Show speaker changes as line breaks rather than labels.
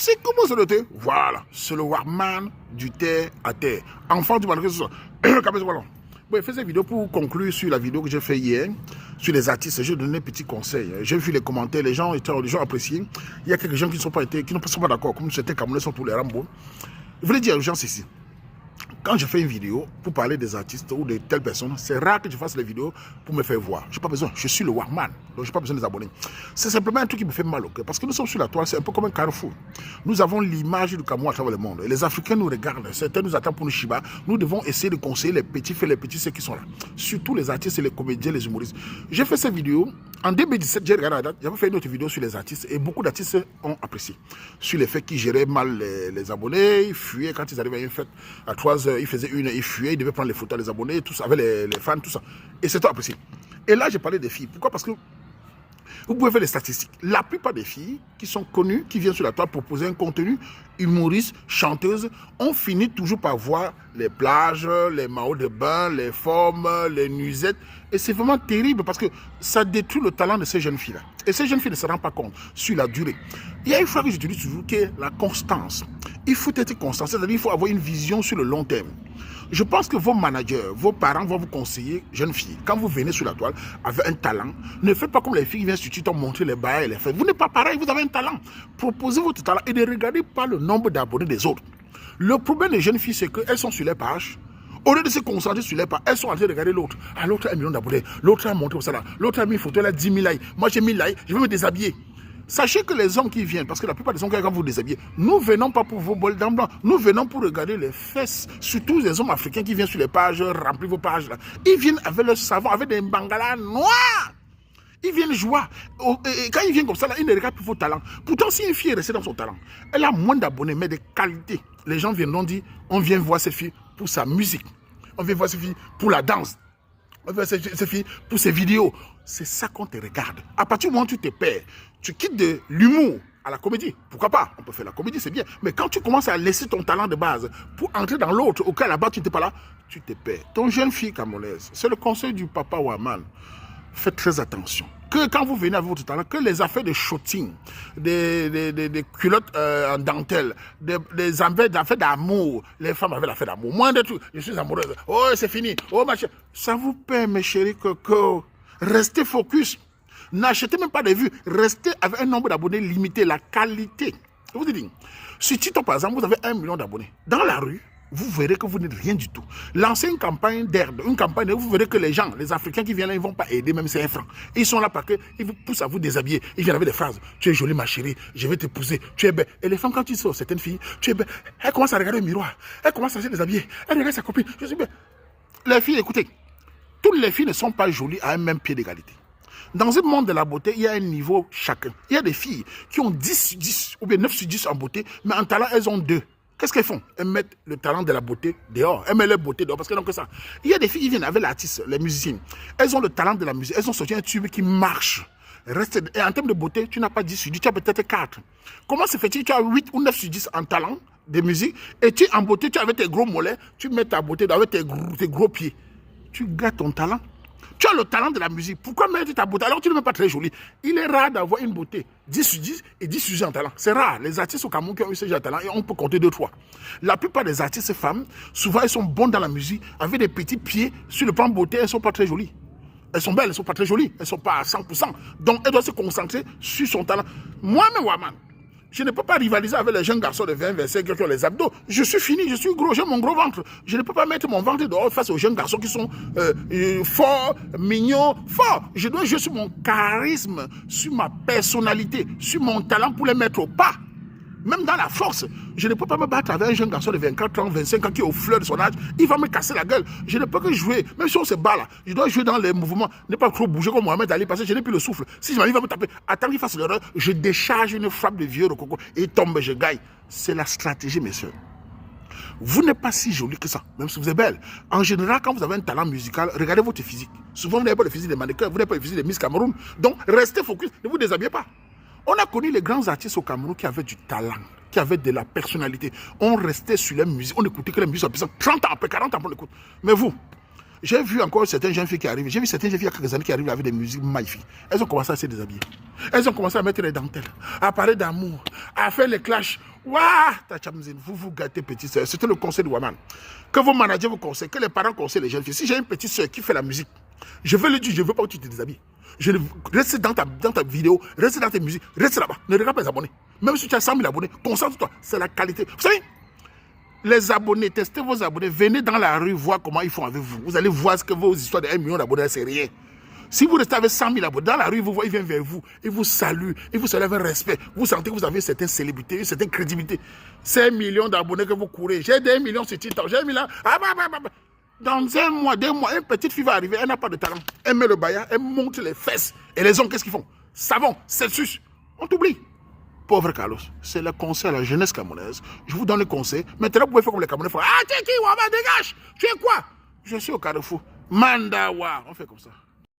C'est comment ça doit être? Voilà, c'est le Warman du terre à terre. Enfant du malgré ce Bon, je fais cette vidéo pour conclure sur la vidéo que j'ai fait hier sur les artistes. J'ai donné un petit conseil. J'ai vu les commentaires, les gens apprécié. Il y a quelques gens qui ne sont pas d'accord, comme certains Camerounais sont pour les Rambo. Je voulais dire aux gens ceci. Quand je fais une vidéo pour parler des artistes ou de telles personnes, c'est rare que je fasse les vidéos pour me faire voir. Je n'ai pas besoin, je suis le Warman, donc je n'ai pas besoin des abonnés. C'est simplement un truc qui me fait mal au cœur, parce que nous sommes sur la toile, c'est un peu comme un carrefour. Nous avons l'image du Cameroun à travers le monde. Et les Africains nous regardent, certains nous attendent pour nous chiba. Nous devons essayer de conseiller les petits, faire les petits, ceux qui sont là. Surtout les artistes et les comédiens, les humoristes. J'ai fait cette vidéo, en 2017, j'ai regardé la date, j'avais fait une autre vidéo sur les artistes, et beaucoup d'artistes ont apprécié. Sur les faits qu'ils géraient mal les abonnés, ils fuyaient quand ils arrivaient à une fête, à 3 heures, ils faisaient une, ils fuyaient, ils devaient prendre les photos des abonnés, tout ça, avec les fans, tout ça. Et c'était apprécié. Et là, j'ai parlé des filles. Pourquoi? Parce que vous pouvez faire les statistiques. La plupart des filles qui sont connues, qui viennent sur la toile proposer un contenu, humoristes, chanteuses, on finit toujours par voir les plages, les maillots de bain, les formes, les nuisettes. Et c'est vraiment terrible parce que ça détruit le talent de ces jeunes filles-là. Et ces jeunes filles ne se rendent pas compte sur la durée. Il y a une phrase que j'utilise toujours qui est la constance. Il faut être constant, c'est-à-dire qu'il faut avoir une vision sur le long terme. Je pense que vos managers, vos parents vont vous conseiller, jeunes filles, quand vous venez sur la toile avec un talent, ne faites pas comme les filles qui viennent sur TikTok montrer les bails et les fêtes. Vous n'êtes pas pareil, vous avez un talent. Proposez votre talent et ne regardez pas le nombre d'abonnés des autres. Le problème des jeunes filles, c'est qu'elles sont sur les pages. Au lieu de se concentrer sur les pages, elles sont en train de regarder l'autre. Ah, l'autre a 1 million d'abonnés, l'autre a montré ça là, l'autre a mis une photo, elle a 10 000 likes. Moi j'ai 1000 likes, je vais me déshabiller. Sachez que les hommes qui viennent, parce que la plupart des hommes qui quand vous déshabillez, nous venons pas pour vos bols d'âme blanc, nous venons pour regarder les fesses, surtout les hommes africains qui viennent sur les pages, remplir vos pages là. Ils viennent avec leur savon, avec des bangalas noirs. Ils viennent jouer. Et quand ils viennent comme ça, là, ils ne regardent plus vos talents. Pourtant, si une fille est restée dans son talent, elle a moins d'abonnés, mais de qualité. Les gens viendront dire, on vient voir cette fille pour sa musique. On vient voir cette fille pour la danse. On vient voir cette fille pour ses vidéos. C'est ça qu'on te regarde. À partir du moment où tu te perds, tu quittes de l'humour à la comédie. Pourquoi pas? On peut faire la comédie, c'est bien. Mais quand tu commences à laisser ton talent de base pour entrer dans l'autre, auquel là-bas tu n'étais pas là, tu te perds. Ton jeune fille camerounaise, c'est le conseil du papa Waman. Faites très attention. Que quand vous venez avec votre talent, que les affaires de shooting, des culottes en dentelle, des affaires d'amour, les femmes avaient l'affaire d'amour. Moins de trucs, je suis amoureuse. Oh, c'est fini. Oh, machin. Ça vous paie, mes chéris coco. Restez focus. N'achetez même pas des vues. Restez avec un nombre d'abonnés limité. La qualité. Je vous dis, sur TikTok, par exemple, vous avez 1 million d'abonnés. Dans la rue, vous verrez que vous n'êtes rien du tout. Lancez une campagne d'aide, vous verrez que les gens, les Africains qui viennent là, ils ne vont pas aider, même si c'est 1 franc. Ils sont là parce qu'ils vous poussent à vous déshabiller. Ils viennent avec des phrases. Tu es jolie, ma chérie, je vais t'épouser, tu es belle. Et les femmes, quand ils sont certaines filles, tu es belle. Elles commencent à regarder le miroir. Elles commencent à se déshabiller. Elles regardent sa copine. Je suis belle. Les filles, écoutez, toutes les filles ne sont pas jolies à un même pied d'égalité. Dans un monde de la beauté, il y a un niveau chacun. Il y a des filles qui ont 10 sur 10 ou bien 9 sur 10 en beauté, mais en talent, elles ont 2. Qu'est-ce qu'elles font? Elles mettent le talent de la beauté dehors. Elles mettent leur beauté dehors parce qu'elles n'ont que ça. Il y a des filles qui viennent avec l'artiste, les musiciens. Elles ont le talent de la musique. Elles ont sorti un tube qui marche. Et en termes de beauté, tu n'as pas 10 sur 10, tu as peut-être 4. Comment se fait-il que tu as 8 ou 9 sur 10 en talent de musique et tu en beauté, tu as avec tes gros mollets, tu mets ta beauté avec tes gros pieds. Tu gâtes ton talent. Tu as le talent de la musique. Pourquoi mettre ta beauté alors que tu ne es pas très jolie? Il est rare d'avoir une beauté 10 sur 10 et 10 sur 10 en talent. C'est rare. Les artistes au Cameroun qui ont eu ce genre de talent, et on peut compter 2-3. La plupart des artistes femmes, souvent elles sont bonnes dans la musique, avec des petits pieds. Sur le plan beauté, elles ne sont pas très jolies. Elles sont belles, elles ne sont pas très jolies. Elles ne sont pas à 100%. Donc elle doit se concentrer sur son talent. Moi-même, Waman, je ne peux pas rivaliser avec les jeunes garçons de 20-25 qui ont les abdos. Je suis fini, je suis gros, j'ai mon gros ventre. Je ne peux pas mettre mon ventre dehors face aux jeunes garçons qui sont forts, mignons, forts. Je dois jouer sur mon charisme, sur ma personnalité, sur mon talent pour les mettre au pas. Même dans la force, je ne peux pas me battre avec un jeune garçon de 24 ans, 25 ans qui est au fleur de son âge. Il va me casser la gueule. Je ne peux que jouer, même si on se bat là, je dois jouer dans les mouvements, ne pas trop bouger comme Mohamed Ali parce que je n'ai plus le souffle. Si il va me taper, attends qu'il fasse l'erreur, je décharge une frappe de vieux rococo et il tombe, je gagne. C'est la stratégie, messieurs. Vous n'êtes pas si jolie que ça, même si vous êtes belle. En général, quand vous avez un talent musical, regardez votre physique. Souvent, vous n'avez pas le physique des mannequins, vous n'avez pas le physique des Miss Cameroun. Donc, restez focus, ne vous déshabillez pas. On a connu les grands artistes au Cameroun qui avaient du talent, qui avaient de la personnalité. On restait sur la musique, on écoutait que la musique, 30 ans après, 40 ans, on écoute. Mais vous, J'ai vu encore certaines jeunes filles qui arrivent. J'ai vu certaines jeunes filles il y a quelques années qui arrivent avec des musiques magnifiques. Elles ont commencé à se déshabiller. Elles ont commencé à mettre les dentelles, à parler d'amour, à faire les clashs. Waouh, vous vous gâtez, petite soeur. C'était le conseil de Waman. Que vos managers vous conseillent, que les parents conseillent les jeunes filles. Si j'ai une petite soeur qui fait la musique, je vais lui dire, je ne veux pas que tu te déshabilles. Reste dans ta vidéo, reste dans tes musiques, reste là-bas. Ne regarde pas les abonnés. Même si tu as 100 000 abonnés, concentre-toi. C'est la qualité. Vous savez, les abonnés, testez vos abonnés, venez dans la rue voir comment ils font avec vous. Vous allez voir ce que vos histoires de 1 million d'abonnés, c'est rien. Si vous restez avec 100 000 abonnés, dans la rue, vous voyez, ils viennent vers vous, ils vous saluent, ils vous saluent avec respect. Vous sentez que vous avez une certaine célébrité, une certaine crédibilité. 5 millions d'abonnés que vous courez. J'ai des millions sur TikTok, j'ai 1 million. Dans 1 mois, 2 mois, une petite fille va arriver, elle n'a pas de talent. Elle met le baya, elle monte les fesses. Et les hommes, qu'est-ce qu'ils font? Savon, Celsius. On t'oublie. Pauvre Carlos, c'est le conseil à la jeunesse camerounaise. Je vous donne le conseil. Maintenant, vous pouvez faire comme les Camerounais font. Ah, t'es qui, Wama, dégage. Tu es quoi? Je suis au Carrefour. Mandawa. On fait comme ça.